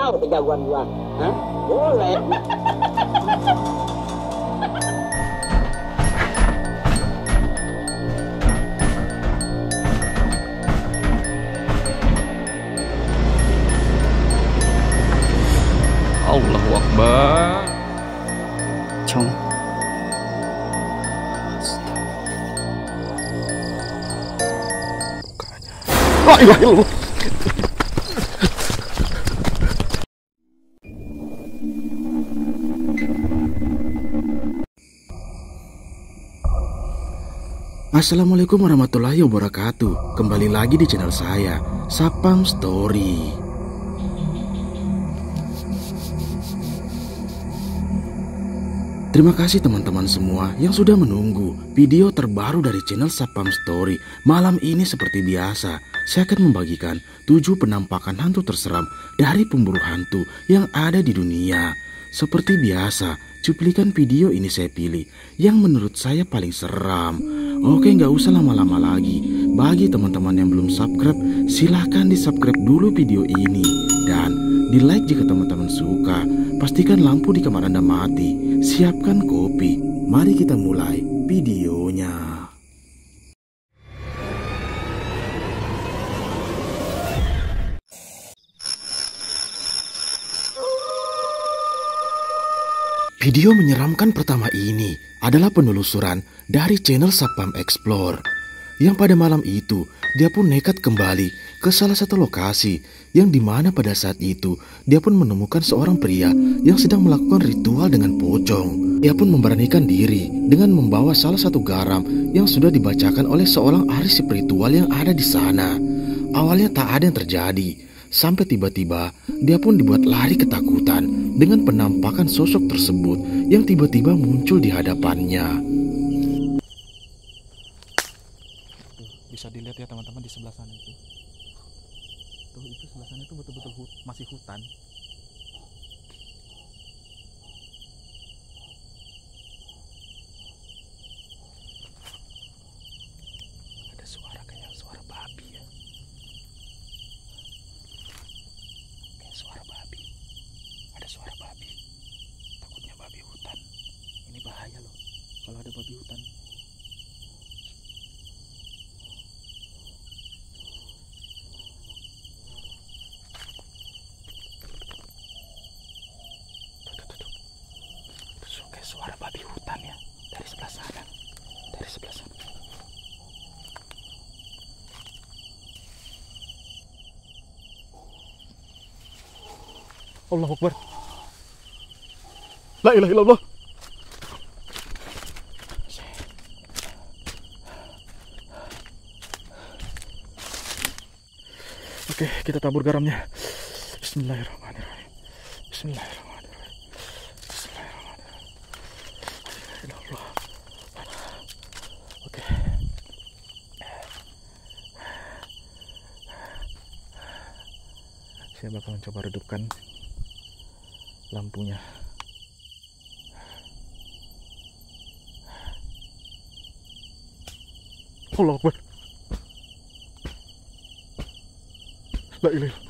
tahu kejagoan gua. Hah? Boleh. Allahu Akbar. Chong. La ilaha illallah. Assalamualaikum warahmatullahi wabarakatuh. Kembali lagi di channel saya, Sapam Story. Terima kasih teman-teman semua yang sudah menunggu video terbaru dari channel Sapam Story. Malam ini seperti biasa, saya akan membagikan 7 penampakan hantu terseram dari pemburu hantu yang ada di dunia. Seperti biasa, cuplikan video ini saya pilih yang menurut saya paling seram. Oke, nggak usah lama-lama lagi. Bagi teman-teman yang belum subscribe, silahkan di subscribe dulu video ini. Dan di like jika teman-teman suka. Pastikan lampu di kamar Anda mati. Siapkan kopi. Mari kita mulai videonya. Video menyeramkan pertama ini adalah penelusuran dari channel Sapam Explore, yang pada malam itu dia pun nekat kembali ke salah satu lokasi yang dimana pada saat itu dia pun menemukan seorang pria yang sedang melakukan ritual dengan pocong. Dia pun memberanikan diri dengan membawa salah satu garam yang sudah dibacakan oleh seorang ahli spiritual yang ada di sana. Awalnya tak ada yang terjadi, sampai tiba-tiba dia pun dibuat lari ketakutan dengan penampakan sosok tersebut yang tiba-tiba muncul di hadapannya. Bisa dilihat ya teman-teman di sebelah sana itu. Tuh, itu sebelah sana itu betul-betul masih hutan. Ada suara kayak suara babi ya. Kayak suara babi. Ada suara babi. Takutnya babi hutan. Ini bahaya loh kalau ada babi hutan. Suara babi hutan ya, dari sebelah sana, dari sebelah sana. Allahu Akbar. La ilaha illallah. Oke, kita tabur garamnya. Bismillahirrahmanirrahim. Bismillahirrahmanirrahim. Oke. Saya bakal mencoba redupkan lampunya. Allahu Akbar. La ilaha illallah.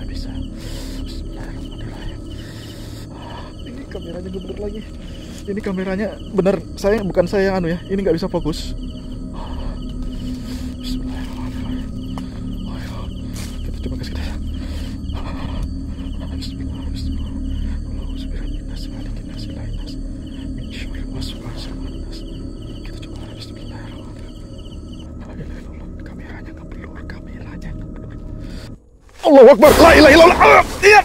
Bisa. Bismillahirrahmanirrahim. Ini kameranya bener lagi. Ini kameranya bener. Bukan saya yang anu ya. Ini nggak bisa fokus. Bismillahirrahmanirrahim. Kita coba kasih kita. Kita coba. Bismillahirrahmanirrahim. Kameranya ngeblur. Allahu Akbar. La ilaha illallah. Iya.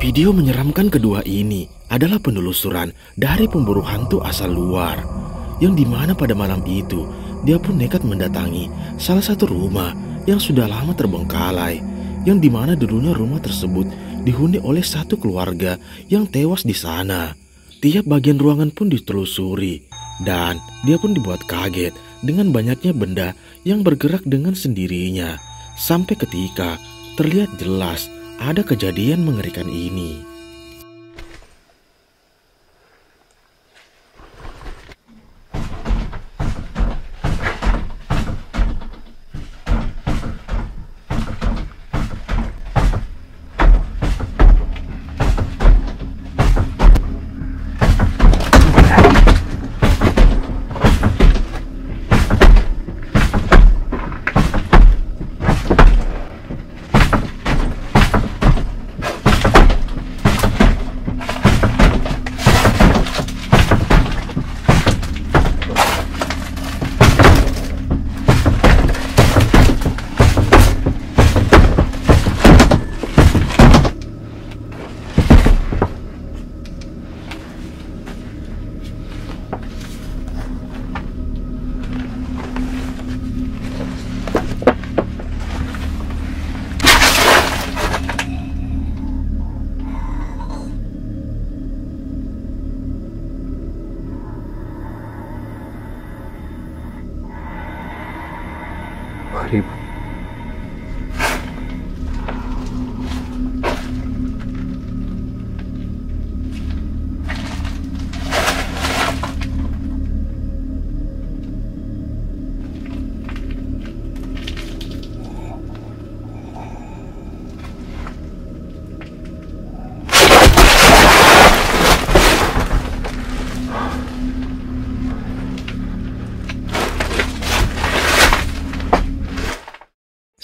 Video menyeramkan kedua ini adalah penelusuran dari pemburu hantu asal luar, yang dimana pada malam itu dia pun nekat mendatangi salah satu rumah yang sudah lama terbengkalai, yang dimana dulunya rumah tersebut dihuni oleh satu keluarga yang tewas di sana. Tiap bagian ruangan pun ditelusuri, dan dia pun dibuat kaget dengan banyaknya benda yang bergerak dengan sendirinya, sampai ketika terlihat jelas ada kejadian mengerikan ini.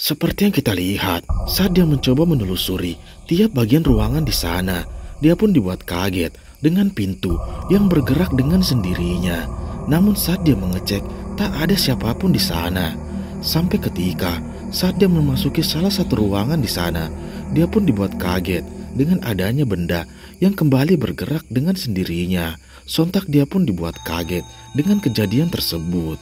Seperti yang kita lihat, saat dia mencoba menelusuri tiap bagian ruangan di sana, dia pun dibuat kaget dengan pintu yang bergerak dengan sendirinya. Namun saat dia mengecek, tak ada siapapun di sana. Sampai ketika saat dia memasuki salah satu ruangan di sana, dia pun dibuat kaget dengan adanya benda yang kembali bergerak dengan sendirinya. Sontak dia pun dibuat kaget dengan kejadian tersebut.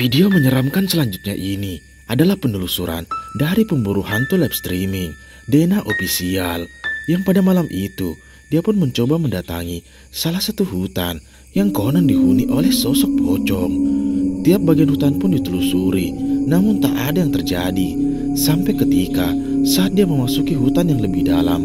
Video menyeramkan selanjutnya ini adalah penelusuran dari pemburu hantu live streaming Dena Official, yang pada malam itu dia pun mencoba mendatangi salah satu hutan yang konon dihuni oleh sosok pocong. Tiap bagian hutan pun ditelusuri, namun tak ada yang terjadi. Sampai ketika saat dia memasuki hutan yang lebih dalam,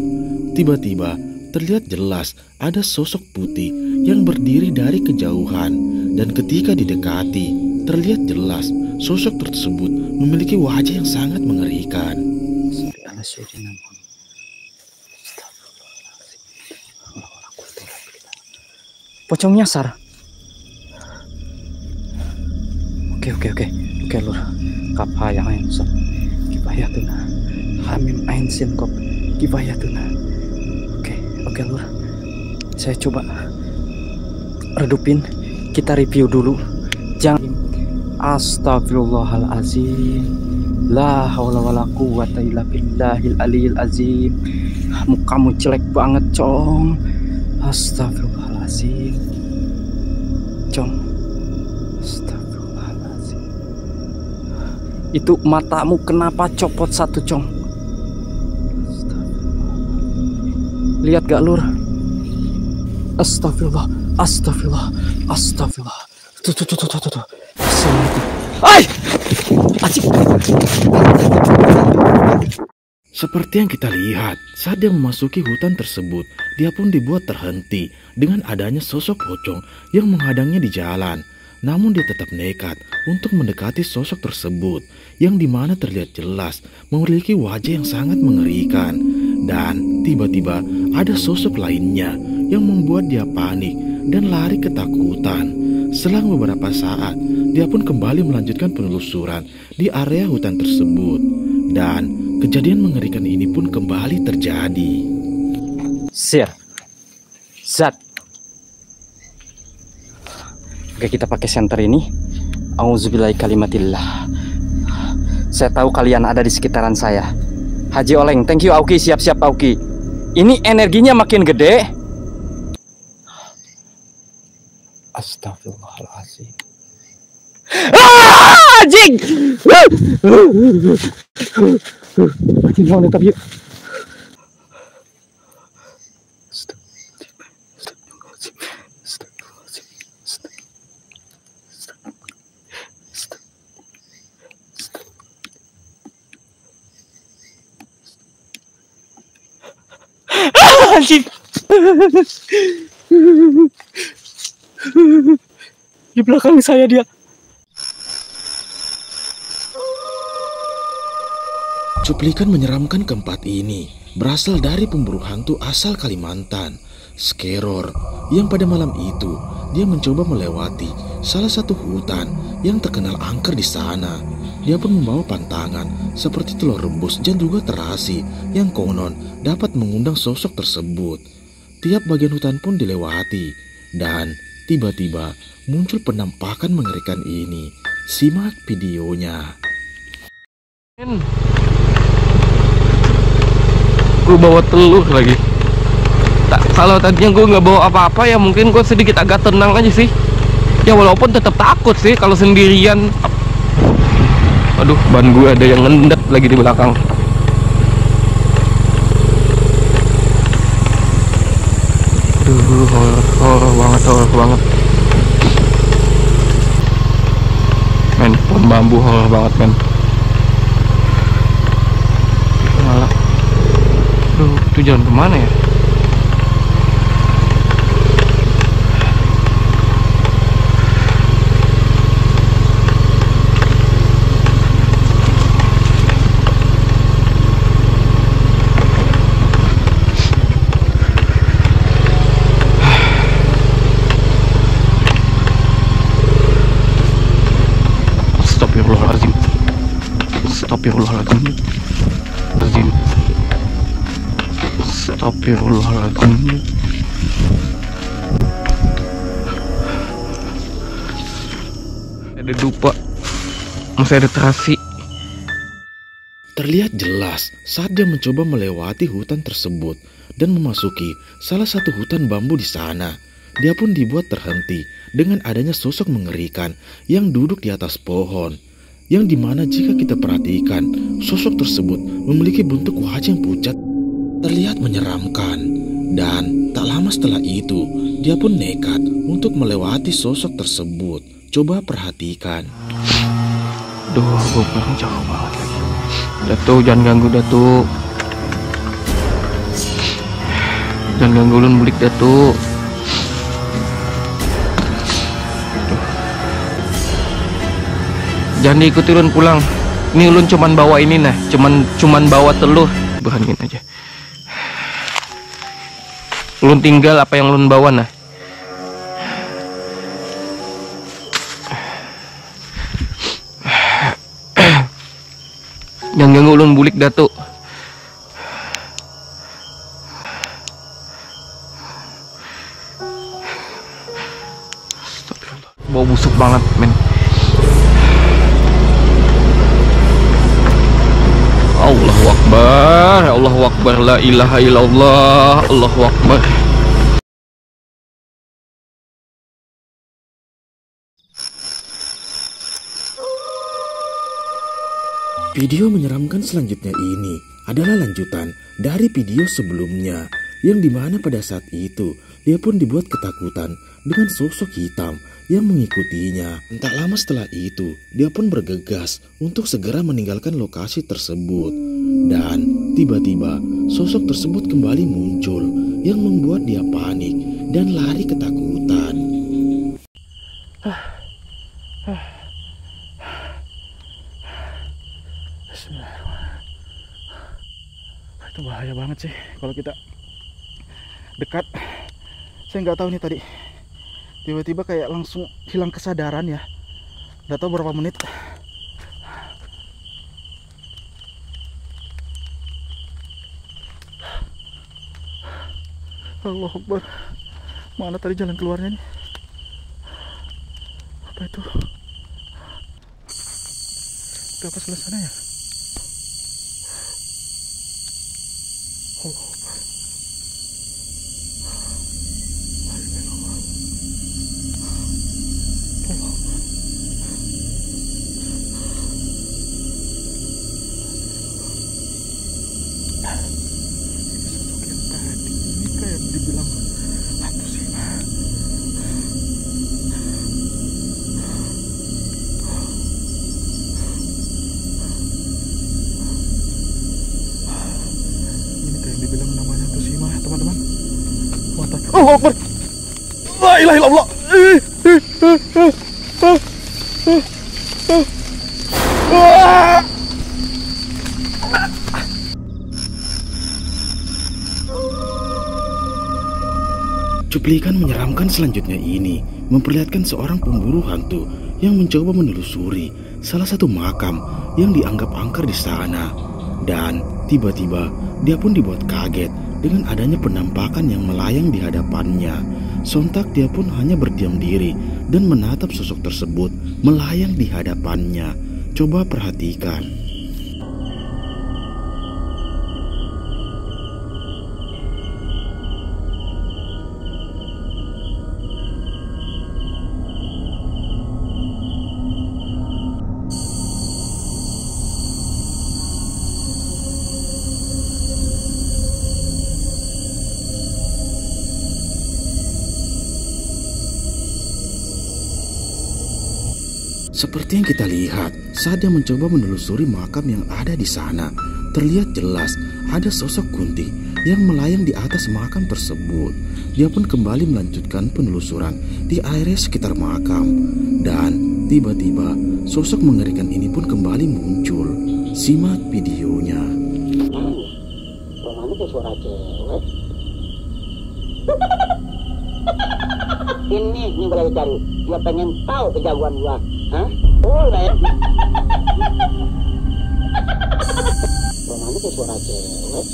tiba-tiba terlihat jelas ada sosok putih yang berdiri dari kejauhan, dan ketika didekati terlihat jelas sosok tersebut memiliki wajah yang sangat mengerikan. Pocong nyasar. Oke lur. Kapaya ain sab. Kifayatuna. Hamim ain sin kop. Kifayatuna. Oke lur. Saya coba redupin. Kita review dulu. Jangan. Astagfirullahalazim. La haula wala quwwata illa billahil aliyil azim. mukamu jelek banget, Cong. Astagfirullahaladzim. Cong. Astagfirullahaladzim. Itu matamu kenapa copot satu, Cong? Lihat gak, Lur? Astagfirullah. Astagfirullah. Astagfirullah. Tuh. Assalamualaikum. Ay! Asik. Seperti yang kita lihat, saat dia memasuki hutan tersebut, dia pun dibuat terhenti dengan adanya sosok pocong yang menghadangnya di jalan. Namun dia tetap nekat untuk mendekati sosok tersebut yang dimana terlihat jelas memiliki wajah yang sangat mengerikan. Dan tiba-tiba ada sosok lainnya yang membuat dia panik dan lari ketakutan. Selang beberapa saat, dia pun kembali melanjutkan penelusuran di area hutan tersebut. Dan kejadian mengerikan ini pun kembali terjadi. Sir. Zat. Oke, kita pakai senter ini. Auzubillahi kalimatillah. Saya tahu kalian ada di sekitaran saya. Haji Oleng, thank you Auki, siap-siap Auki. Ini energinya makin gede. Astagfirullahaladzim. Anjing! Anjing, mau nangkap yuk. Anjing. Di belakang saya dia. Cuplikan menyeramkan keempat ini berasal dari pemburu hantu asal Kalimantan, Skeror, yang pada malam itu dia mencoba melewati salah satu hutan yang terkenal angker di sana. Dia pun membawa pantangan seperti telur rebus dan juga terasi yang konon dapat mengundang sosok tersebut. Tiap bagian hutan pun dilewati dan tiba-tiba muncul penampakan mengerikan ini. Simak videonya. Gue bawa telur lagi. Kalau tadinya gue nggak bawa apa-apa ya mungkin gue sedikit agak tenang aja sih. Ya walaupun tetap takut sih kalau sendirian. Aduh, ban gue ada yang ngendet lagi di belakang. Aduh, horor banget. Men, pohon bambu horor banget, men. Malah. Aduh, itu jalan kemana ya? Astagfirullahaladzim. Ada dupa, masih ada terasi. Terlihat jelas saat dia mencoba melewati hutan tersebut dan memasuki salah satu hutan bambu di sana. Dia pun dibuat terhenti dengan adanya sosok mengerikan yang duduk di atas pohon. Yang dimana jika kita perhatikan, sosok tersebut memiliki bentuk wajah yang pucat, terlihat menyeramkan. Dan tak lama setelah itu, dia pun nekat untuk melewati sosok tersebut. Coba perhatikan. Duh, gue kurang jauh banget lagi. Datuk, jangan ganggu Datuk. Jangan ganggu ulun bulik Datuk. Jangan diikuti ulun pulang. Ini ulun cuman bawa ini nah, cuman bawa telur. Beraniin aja. Ulun tinggal apa yang ulun bawa nah. Jangan ganggu ulun bulik Datuk. Bau busuk banget men. Allahu Akbar. Akbar, Allahu Akbar, la ilaha illallah, Allahu Akbar. Video menyeramkan selanjutnya ini adalah lanjutan dari video sebelumnya, yang dimana pada saat itu dia pun dibuat ketakutan dengan sosok hitam yang mengikutinya. Tak lama setelah itu dia pun bergegas untuk segera meninggalkan lokasi tersebut, dan tiba-tiba sosok tersebut kembali muncul yang membuat dia panik dan lari ketakutan. Itu bahaya banget sih kalau kita dekat. Saya nggak tahu nih, tadi tiba-tiba kayak langsung hilang kesadaran ya. Nggak tahu berapa menit. Allahu Akbar. Mana tadi jalan keluarnya nih? Apa itu? Itu apa sebelah sana ya? Allah. Dibilang hantu sih. Ini kayak dibilang namanya hantu Sima, teman-teman. Oh Akbar. La ilaha illallah. Cuplikan menyeramkan selanjutnya ini memperlihatkan seorang pemburu hantu yang mencoba menelusuri salah satu makam yang dianggap angker di sana. Dan tiba-tiba dia pun dibuat kaget dengan adanya penampakan yang melayang di hadapannya. Sontak dia pun hanya berdiam diri dan menatap sosok tersebut melayang di hadapannya. Coba perhatikan. Seperti yang kita lihat saat dia mencoba menelusuri makam yang ada di sana, terlihat jelas ada sosok Kunti yang melayang di atas makam tersebut. Dia pun kembali melanjutkan penelusuran di area sekitar makam, dan tiba-tiba sosok mengerikan ini pun kembali muncul. Simak videonya. Mana tuh suara cewek? Ini boleh cari. Dia pengen tahu kejagoan gua. Hah? Boleh. Mana tuh suara cewek?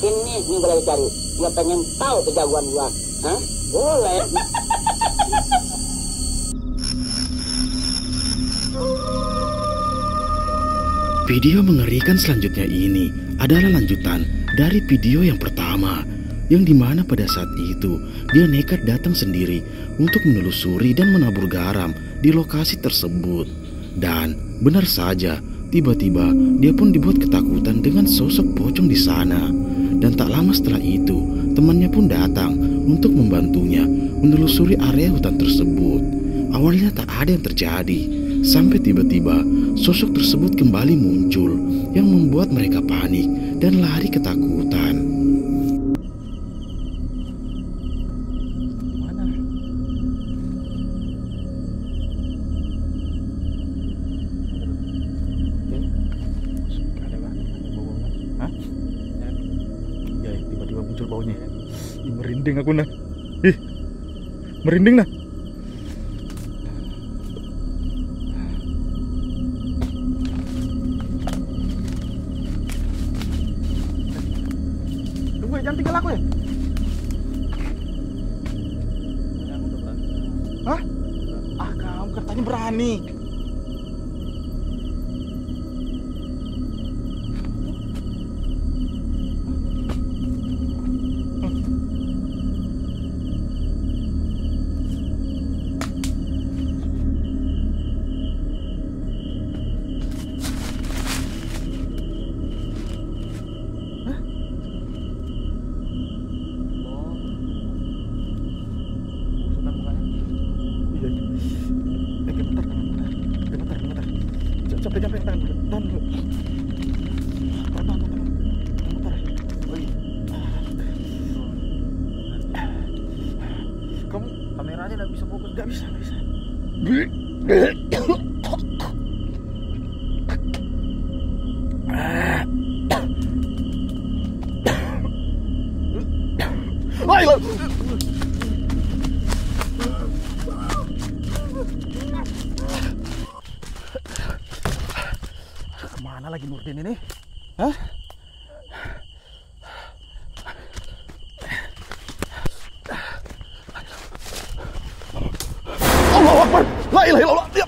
Ini boleh cari. Dia pengen tahu kejagoan gua. Hah? Boleh. Video mengerikan selanjutnya ini adalah lanjutan dari video yang pertama, yang dimana pada saat itu dia nekat datang sendiri untuk menelusuri dan menabur garam di lokasi tersebut. Dan benar saja, tiba-tiba dia pun dibuat ketakutan dengan sosok pocong di sana. Dan tak lama setelah itu, temannya pun datang untuk membantunya menelusuri area hutan tersebut. Awalnya tak ada yang terjadi, sampai tiba-tiba sosok tersebut kembali muncul yang membuat mereka panik dan lari ketakutan. Tiba-tiba muncul baunya. Merinding aku nah. Merinding nah. Tunggu, jangan tinggal aku ya. Hah? Ah, kamu katanya berani. saya nggak bisa fokus, nggak bisa. Kemana lagi Nurdin ini? Hah? Allahu Akbar. La ilaha illallah. Ya